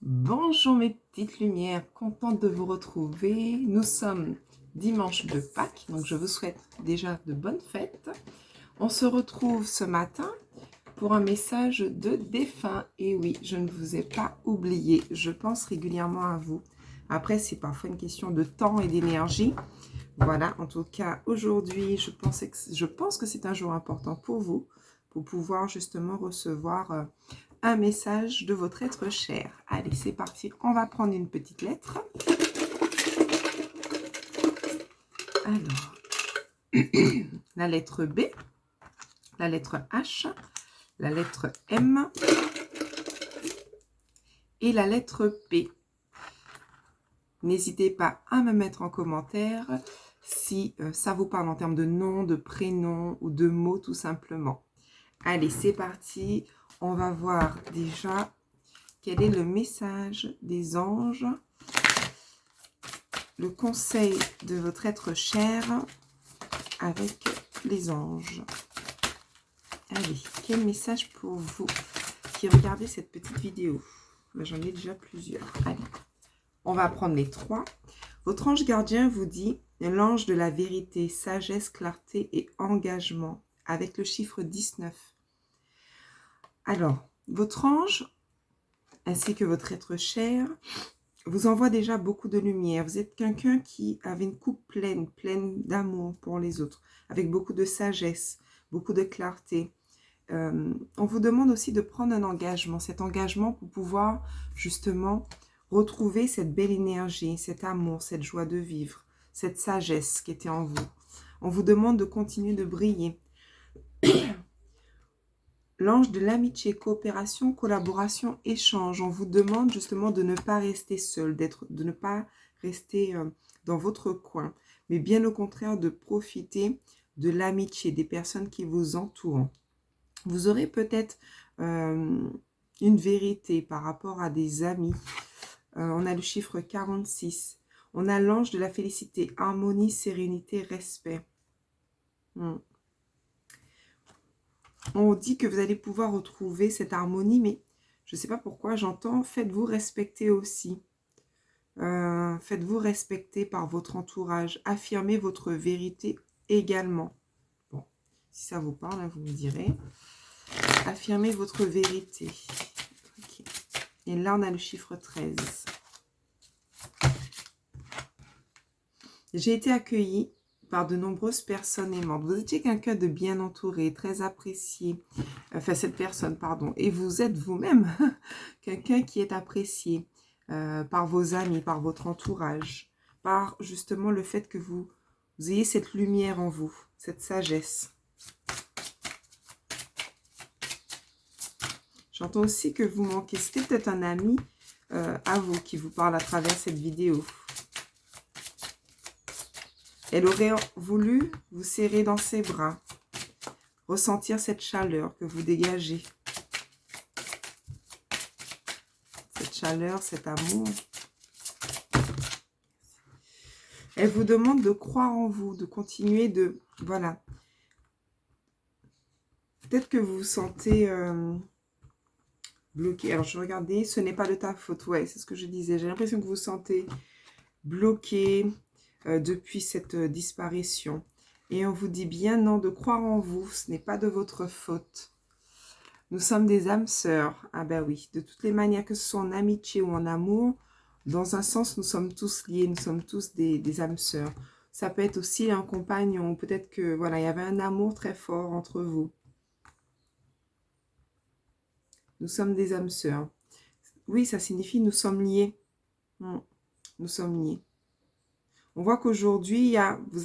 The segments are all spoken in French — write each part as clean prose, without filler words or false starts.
Bonjour mes petites lumières, contente de vous retrouver. Nous sommes dimanche de Pâques, donc je vous souhaite déjà de bonnes fêtes. On se retrouve ce matin pour un message de défunt. Et oui, je ne vous ai pas oublié, je pense régulièrement à vous. Après, c'est parfois une question de temps et d'énergie. Voilà, en tout cas, aujourd'hui, je pense que c'est un jour important pour vous, pour pouvoir justement recevoir un message de votre être cher. Allez, c'est parti. On va prendre une petite lettre. Alors, la lettre B, la lettre H, la lettre M et la lettre P. N'hésitez pas à me mettre en commentaire si ça vous parle en termes de nom, de prénom ou de mots tout simplement. Allez, c'est parti. On va voir déjà quel est le message des anges, le conseil de votre être cher avec les anges. Allez, quel message pour vous qui regardez cette petite vidéo? J'en ai déjà plusieurs. Allez, on va prendre les trois. Votre ange gardien vous dit l'ange de la vérité, sagesse, clarté et engagement avec le chiffre 19. Alors, votre ange ainsi que votre être cher vous envoie déjà beaucoup de lumière. Vous êtes quelqu'un qui avait une coupe pleine d'amour pour les autres, avec beaucoup de sagesse, beaucoup de clarté. On vous demande aussi de prendre un engagement, cet engagement pour pouvoir justement retrouver cette belle énergie, cet amour, cette joie de vivre, cette sagesse qui était en vous. On vous demande de continuer de briller. L'ange de l'amitié, coopération, collaboration, échange. On vous demande justement de ne pas rester seul, de ne pas rester dans votre coin, mais bien au contraire de profiter de l'amitié, des personnes qui vous entourent. Vous aurez peut-être une vérité par rapport à des amis. On a le chiffre 46. On a l'ange de la félicité, harmonie, sérénité, respect. On dit que vous allez pouvoir retrouver cette harmonie, mais je ne sais pas pourquoi, j'entends, faites-vous respecter aussi. Faites-vous respecter par votre entourage. Affirmez votre vérité également. Bon, si ça vous parle, vous me direz. Affirmez votre vérité. Okay. Et là, on a le chiffre 13. J'ai été accueillie par de nombreuses personnes aimantes. Vous étiez quelqu'un de bien entouré, très apprécié. Enfin, cette personne, pardon. Et vous êtes vous-même quelqu'un qui est apprécié par vos amis, par votre entourage, par justement le fait que vous ayez cette lumière en vous, cette sagesse. J'entends aussi que vous manquez. C'était peut-être un ami à vous qui vous parle à travers cette vidéo. Elle aurait voulu vous serrer dans ses bras, ressentir cette chaleur que vous dégagez. Cette chaleur, cet amour. Elle vous demande de croire en vous, de continuer de... Voilà. Peut-être que vous vous sentez bloqué. Alors, je regardais, ce n'est pas de ta faute. Ouais, c'est ce que je disais. J'ai l'impression que vous vous sentez bloqué depuis cette disparition. Et on vous dit bien non, de croire en vous, ce n'est pas de votre faute. Nous sommes des âmes sœurs. Ah ben oui, de toutes les manières, que ce soit en amitié ou en amour, dans un sens, nous sommes tous liés, nous sommes tous des âmes sœurs. Ça peut être aussi un compagnon, peut-être que voilà, il y avait un amour très fort entre vous. Nous sommes des âmes sœurs. Oui, ça signifie nous sommes liés. Nous sommes liés. On voit qu'aujourd'hui,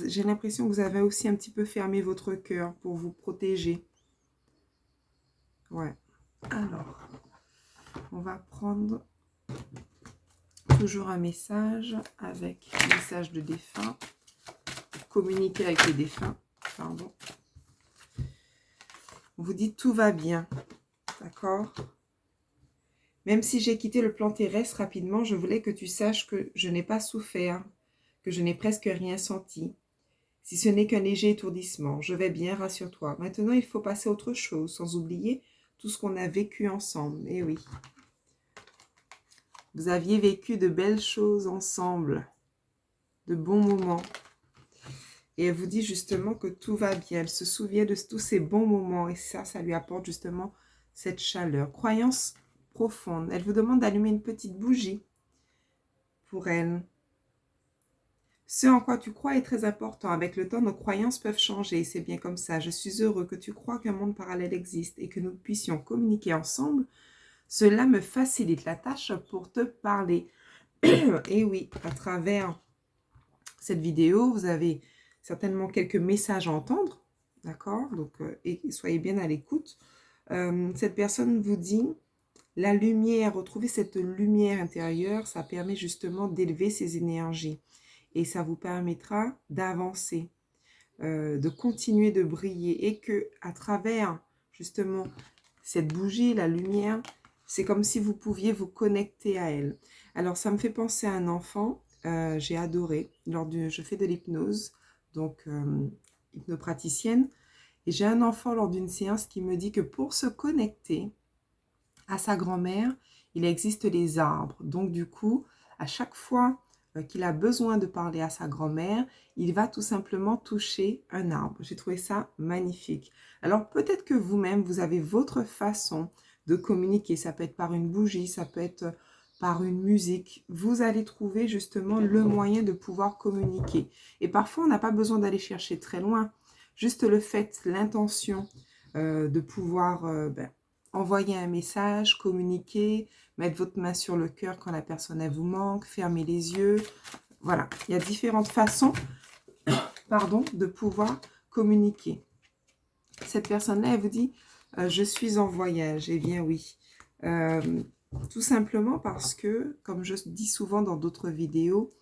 j'ai l'impression que vous avez aussi un petit peu fermé votre cœur pour vous protéger. Ouais. Alors, on va prendre toujours un message avec un message de défunt. Communiquer avec les défunts. Pardon. On vous dit tout va bien. D'accord? Même si j'ai quitté le plan terrestre rapidement, je voulais que tu saches que je n'ai pas souffert, que je n'ai presque rien senti. Si ce n'est qu'un léger étourdissement, je vais bien, rassure-toi. Maintenant, il faut passer à autre chose, sans oublier tout ce qu'on a vécu ensemble. Eh oui. Vous aviez vécu de belles choses ensemble, de bons moments. Et elle vous dit justement que tout va bien. Elle se souvient de tous ces bons moments. Et ça lui apporte justement cette chaleur. Croyance profonde. Elle vous demande d'allumer une petite bougie pour elle. Ce en quoi tu crois est très important. Avec le temps, nos croyances peuvent changer. C'est bien comme ça. Je suis heureux que tu crois qu'un monde parallèle existe et que nous puissions communiquer ensemble. Cela me facilite la tâche pour te parler. Et oui, à travers cette vidéo, vous avez certainement quelques messages à entendre. D'accord? Donc, et soyez bien à l'écoute. Cette personne vous dit, la lumière, retrouver cette lumière intérieure, ça permet justement d'élever ces énergies. Et ça vous permettra d'avancer, de continuer de briller. Et que à travers justement cette bougie, la lumière, c'est comme si vous pouviez vous connecter à elle. Alors ça me fait penser à un enfant, j'ai adoré, je fais de l'hypnose, donc hypnopraticienne, et j'ai un enfant lors d'une séance qui me dit que pour se connecter à sa grand-mère, il existe les arbres. Donc du coup, à chaque fois qu'il a besoin de parler à sa grand-mère, il va tout simplement toucher un arbre. J'ai trouvé ça magnifique. Alors peut-être que vous-même, vous avez votre façon de communiquer. Ça peut être par une bougie, ça peut être par une musique. Vous allez trouver justement le moyen de pouvoir communiquer. Et parfois, on n'a pas besoin d'aller chercher très loin. Juste le fait, l'intention de pouvoir envoyer un message, communiquer, mettre votre main sur le cœur quand la personne elle vous manque, fermer les yeux. Voilà, il y a différentes façons de pouvoir communiquer. Cette personne-là, elle vous dit je suis en voyage. Eh bien oui, tout simplement parce que, comme je dis souvent dans d'autres vidéos,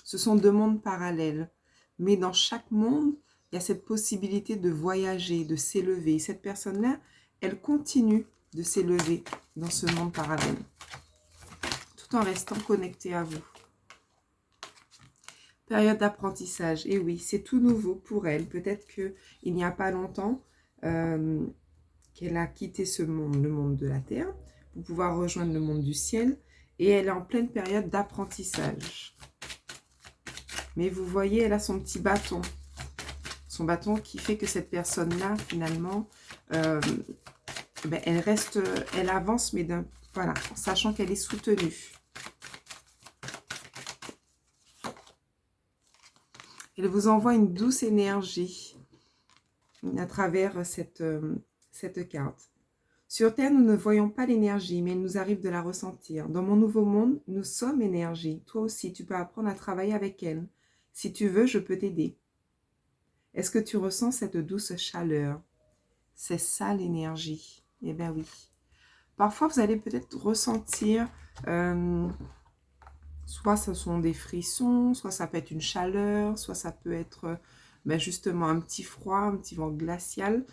ce sont deux mondes parallèles. Mais dans chaque monde, il y a cette possibilité de voyager, de s'élever. Cette personne-là, elle continue de s'élever dans ce monde parallèle, tout en restant connectée à vous. Période d'apprentissage. Et oui, c'est tout nouveau pour elle. Peut-être qu'il n'y a pas longtemps qu'elle a quitté ce monde, le monde de la Terre, pour pouvoir rejoindre le monde du ciel. Et elle est en pleine période d'apprentissage. Mais vous voyez, elle a son petit bâton. Son bâton qui fait que cette personne-là, finalement, elle reste, elle avance, mais voilà, en sachant qu'elle est soutenue. Elle vous envoie une douce énergie à travers cette carte. Sur Terre, nous ne voyons pas l'énergie, mais il nous arrive de la ressentir. Dans mon nouveau monde, nous sommes énergie. Toi aussi, tu peux apprendre à travailler avec elle. Si tu veux, je peux t'aider. Est-ce que tu ressens cette douce chaleur? C'est ça l'énergie. Eh bien oui. Parfois, vous allez peut-être ressentir, soit ce sont des frissons, soit ça peut être une chaleur, soit ça peut être justement un petit froid, un petit vent glacial.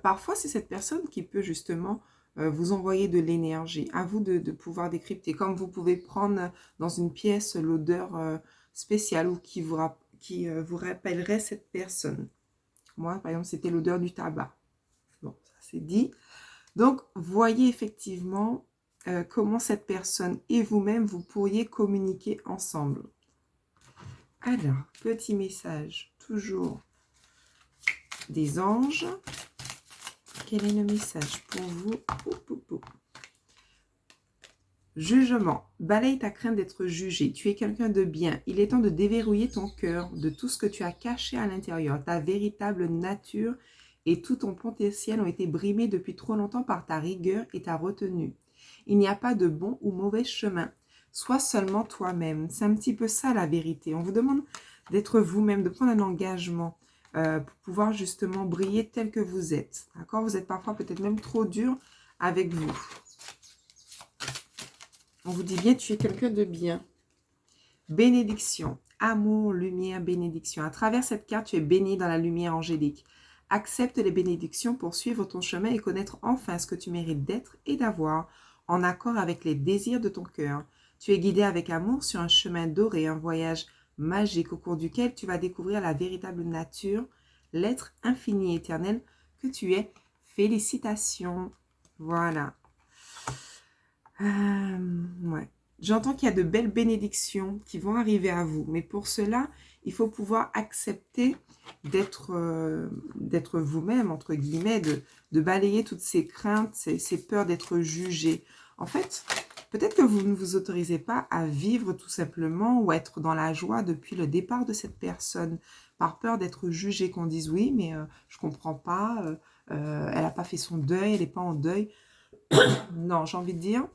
Parfois, c'est cette personne qui peut justement vous envoyer de l'énergie. À vous de pouvoir décrypter. Comme vous pouvez prendre dans une pièce l'odeur spéciale ou qui vous rappellerait cette personne. Moi, par exemple, c'était l'odeur du tabac. Bon, ça c'est dit. Donc, voyez effectivement comment cette personne et vous-même, vous pourriez communiquer ensemble. Alors, petit message, toujours des anges. Quel est le message pour vous? Jugement. Balaye ta crainte d'être jugé. Tu es quelqu'un de bien. Il est temps de déverrouiller ton cœur de tout ce que tu as caché à l'intérieur. Ta véritable nature et tout ton potentiel ont été brimés depuis trop longtemps par ta rigueur et ta retenue. Il n'y a pas de bon ou mauvais chemin. Sois seulement toi-même. C'est un petit peu ça la vérité. On vous demande d'être vous-même, de prendre un engagement pour pouvoir justement briller tel que vous êtes. D'accord? Vous êtes parfois peut-être même trop dur avec vous. On vous dit bien, tu es quelqu'un de bien. Bénédiction, amour, lumière, bénédiction. À travers cette carte, tu es béni dans la lumière angélique. Accepte les bénédictions pour suivre ton chemin et connaître enfin ce que tu mérites d'être et d'avoir, en accord avec les désirs de ton cœur. Tu es guidé avec amour sur un chemin doré, un voyage magique au cours duquel tu vas découvrir la véritable nature, l'être infini et éternel que tu es. Félicitations. Voilà. Ouais. J'entends qu'il y a de belles bénédictions qui vont arriver à vous. Mais pour cela, il faut pouvoir accepter d'être vous-même, entre guillemets, de balayer toutes ces craintes, ces peurs d'être jugé. En fait, peut-être que vous ne vous autorisez pas à vivre tout simplement ou à être dans la joie depuis le départ de cette personne, par peur d'être jugé, qu'on dise oui, mais je comprends pas, elle n'a pas fait son deuil, elle n'est pas en deuil. Non, j'ai envie de dire,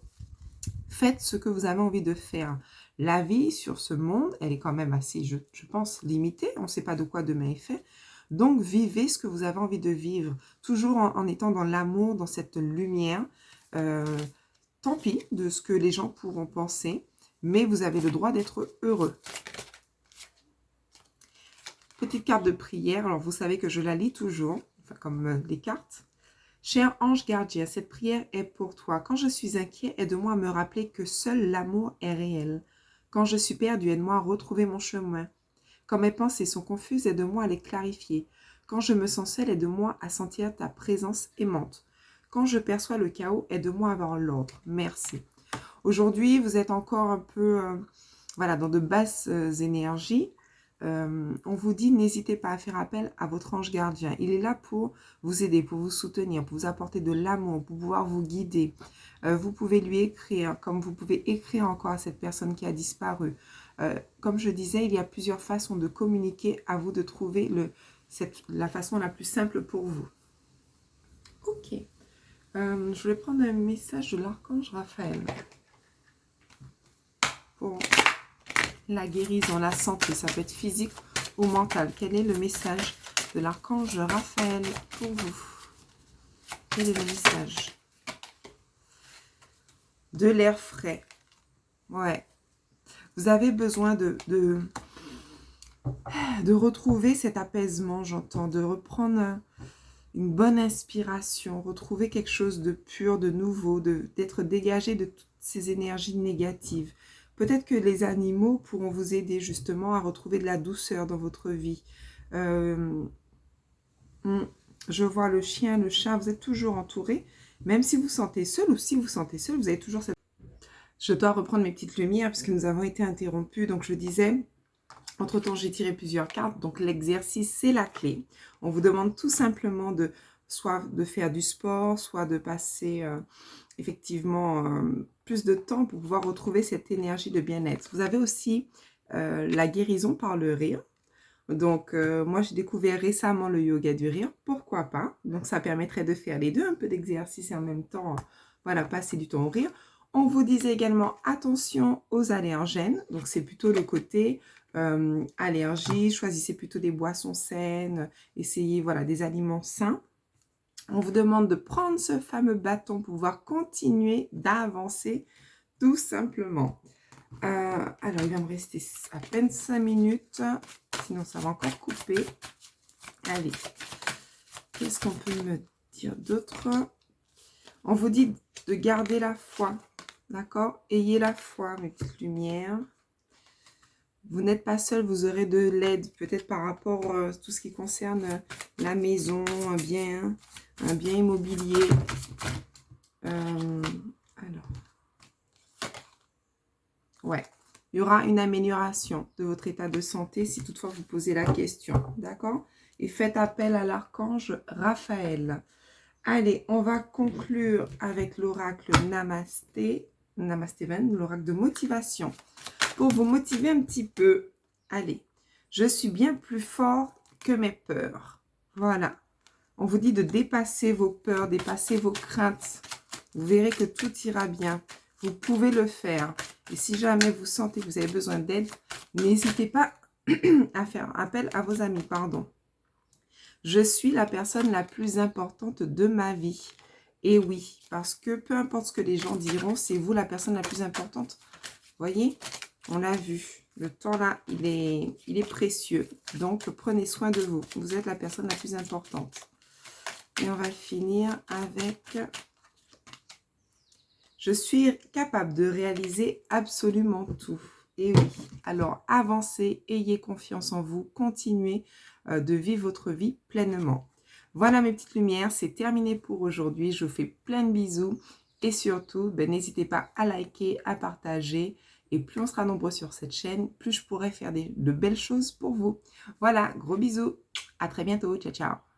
faites ce que vous avez envie de faire. La vie sur ce monde, elle est quand même assez, je pense, limitée. On ne sait pas de quoi demain est fait. Donc, vivez ce que vous avez envie de vivre. Toujours en étant dans l'amour, dans cette lumière. Tant pis de ce que les gens pourront penser, mais vous avez le droit d'être heureux. Petite carte de prière. Alors, vous savez que je la lis toujours, enfin, comme les cartes. Cher ange gardien, cette prière est pour toi. Quand je suis inquiet, aide-moi à me rappeler que seul l'amour est réel. Quand je suis perdu, aide-moi à retrouver mon chemin. Quand mes pensées sont confuses, aide-moi à les clarifier. Quand je me sens seule, aide-moi à sentir ta présence aimante. Quand je perçois le chaos, aide-moi à avoir l'ordre. Merci. Aujourd'hui, vous êtes encore un peu voilà, dans de basses énergies. On vous dit, n'hésitez pas à faire appel à votre ange gardien. Il est là pour vous aider, pour vous soutenir, pour vous apporter de l'amour, pour pouvoir vous guider. Vous pouvez lui écrire, comme vous pouvez écrire encore à cette personne qui a disparu. Comme je disais, il y a plusieurs façons de communiquer, à vous de trouver la façon la plus simple pour vous. Ok. Je vais prendre un message de l'archange Raphaël. Pour la guérison, la santé, ça peut être physique ou mental. Quel est le message de l'archange Raphaël pour vous? Quel est le message? De l'air frais. Ouais. Vous avez besoin de retrouver cet apaisement, j'entends, de reprendre une bonne inspiration, retrouver quelque chose de pur, de nouveau, d'être dégagé de toutes ces énergies négatives. Peut-être que les animaux pourront vous aider justement à retrouver de la douceur dans votre vie. Je vois le chien, le chat, vous êtes toujours entouré. Même si vous sentez seul ou si vous sentez seul, vous avez toujours cette... Je dois reprendre mes petites lumières puisque nous avons été interrompus. Donc je disais, entre-temps j'ai tiré plusieurs cartes. Donc l'exercice, c'est la clé. On vous demande tout simplement soit de faire du sport, soit de passer effectivement plus de temps pour pouvoir retrouver cette énergie de bien-être. Vous avez aussi la guérison par le rire. Donc, moi, j'ai découvert récemment le yoga du rire. Pourquoi pas? Donc, ça permettrait de faire les deux, un peu d'exercice et en même temps, voilà, passer du temps au rire. On vous disait également, attention aux allergènes. Donc, c'est plutôt le côté allergie. Choisissez plutôt des boissons saines. Essayez, voilà, des aliments sains. On vous demande de prendre ce fameux bâton pour pouvoir continuer d'avancer tout simplement. Alors, il va me rester à peine 5 minutes. Sinon, ça va encore couper. Allez. Qu'est-ce qu'on peut me dire d'autre? On vous dit de garder la foi. D'accord? Ayez la foi, mes petites lumières. Vous n'êtes pas seul, vous aurez de l'aide. Peut-être par rapport à tout ce qui concerne la maison, un bien immobilier. Alors. Ouais. Il y aura une amélioration de votre état de santé si toutefois vous posez la question. D'accord? Et faites appel à l'archange Raphaël. Allez, on va conclure avec l'oracle Namasté. Namasteven, l'oracle de motivation. Pour vous motiver un petit peu. Allez. Je suis bien plus fort que mes peurs. Voilà. On vous dit de dépasser vos peurs, dépasser vos craintes. Vous verrez que tout ira bien. Vous pouvez le faire. Et si jamais vous sentez que vous avez besoin d'aide, n'hésitez pas à faire appel à vos amis. Pardon. Je suis la personne la plus importante de ma vie. Et oui, parce que peu importe ce que les gens diront, c'est vous la personne la plus importante. Vous voyez, on l'a vu. Le temps là, il est précieux. Donc, prenez soin de vous. Vous êtes la personne la plus importante. Et on va finir avec... Je suis capable de réaliser absolument tout. Et oui, alors avancez, ayez confiance en vous, continuez de vivre votre vie pleinement. Voilà mes petites lumières, c'est terminé pour aujourd'hui. Je vous fais plein de bisous Et surtout, ben, n'hésitez pas à liker, à partager. Et plus on sera nombreux sur cette chaîne, plus je pourrai faire de belles choses pour vous. Voilà, gros bisous. À très bientôt. Ciao, ciao.